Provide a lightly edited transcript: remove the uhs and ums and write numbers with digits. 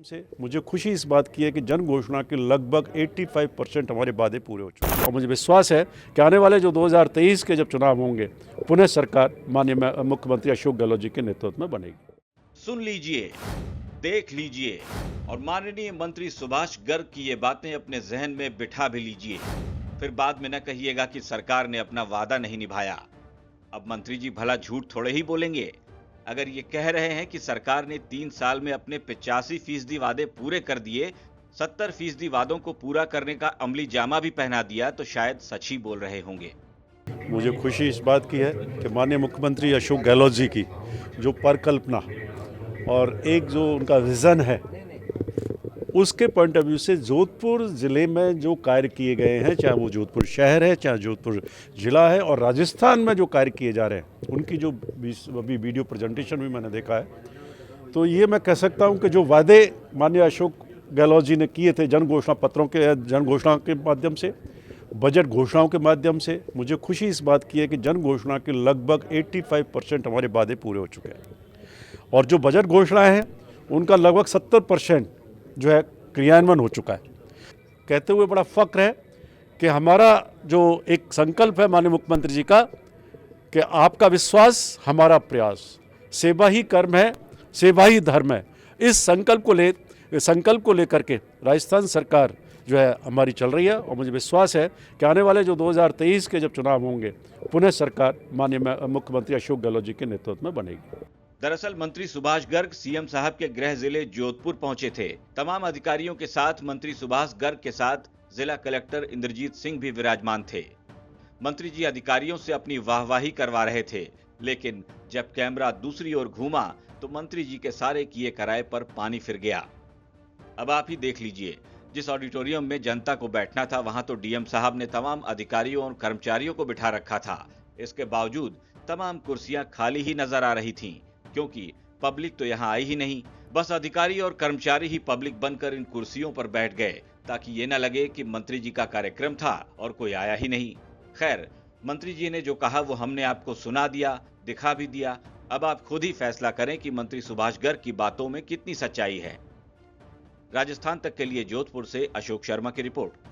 से मुझे खुशी इस बात की है कि जन घोषणा के लगभग 85% हमारे वादे पूरे हो चुके हैं और मुझे विश्वास है कि आने वाले जो 2023 के जब चुनाव होंगे पुनः सरकार माननीय मुख्यमंत्री अशोक गहलोत जी के नेतृत्व में बनेगी। सुन लीजिए, देख लीजिए और माननीय मंत्री सुभाष गर्ग की ये बातें अपने जहन में बिठा भी लीजिए। फिर बाद में न कहिएगा कि सरकार ने अपना वादा नहीं निभाया। अब मंत्री जी भला झूठ थोड़े ही बोलेंगे। अगर ये कह रहे हैं कि सरकार ने 3 साल में अपने 85% वादे पूरे कर दिए, 70% वादों को पूरा करने का अमली जामा भी पहना दिया, तो शायद सच ही बोल रहे होंगे। मुझे खुशी इस बात की है कि माननीय मुख्यमंत्री अशोक गहलोत जी की जो परिकल्पना और एक जो उनका विज़न है, उसके पॉइंट ऑफ व्यू से जोधपुर ज़िले में जो कार्य किए गए हैं, चाहे वो जोधपुर शहर है, चाहे जोधपुर ज़िला है, और राजस्थान में जो कार्य किए जा रहे हैं, उनकी जो अभी वीडियो प्रेजेंटेशन भी मैंने देखा है, तो ये मैं कह सकता हूँ कि जो वादे माननीय अशोक गहलोत जी ने किए थे जन घोषणा पत्रों के, जन घोषणा के माध्यम से, बजट घोषणाओं के माध्यम से, मुझे खुशी इस बात की है कि जन घोषणा के लगभग 85% हमारे वादे पूरे हो चुके हैं और जो बजट घोषणाएं हैं उनका लगभग 70% जो है क्रियान्वयन हो चुका है। कहते हुए बड़ा फक्र है कि हमारा जो एक संकल्प है माननीय मुख्यमंत्री जी का कि आपका विश्वास हमारा प्रयास, सेवा ही कर्म है, सेवा ही धर्म है, इस संकल्प को लेकर के राजस्थान सरकार जो है हमारी चल रही है और मुझे विश्वास है कि आने वाले जो 2023 के जब चुनाव होंगे पुनः सरकार माननीय मुख्यमंत्री अशोक गहलोत जी के नेतृत्व में बनेगी। दरअसल मंत्री सुभाष गर्ग सीएम साहब के गृह जिले जोधपुर पहुंचे थे। तमाम अधिकारियों के साथ मंत्री सुभाष गर्ग के साथ जिला कलेक्टर इंद्रजीत सिंह भी विराजमान थे। मंत्री जी अधिकारियों से अपनी वाहवाही करवा रहे थे, लेकिन जब कैमरा दूसरी ओर घूमा तो मंत्री जी के सारे किए कराए पर पानी फिर गया। अब आप ही देख लीजिए, जिस ऑडिटोरियम में जनता को बैठना था वहां तो डीएम साहब ने तमाम अधिकारियों और कर्मचारियों को बिठा रखा था। इसके बावजूद तमाम कुर्सियां खाली ही नजर आ रही थीं, क्योंकि पब्लिक तो यहाँ आई ही नहीं। बस अधिकारी और कर्मचारी ही पब्लिक बनकर इन कुर्सियों पर बैठ गए ताकि ये न लगे कि मंत्री जी का कार्यक्रम था और कोई आया ही नहीं। खैर, मंत्री जी ने जो कहा वो हमने आपको सुना दिया, दिखा भी दिया। अब आप खुद ही फैसला करें कि मंत्री सुभाष गर्ग की बातों में कितनी सच्चाई है। राजस्थान तक के लिए जोधपुर से अशोक शर्मा की रिपोर्ट।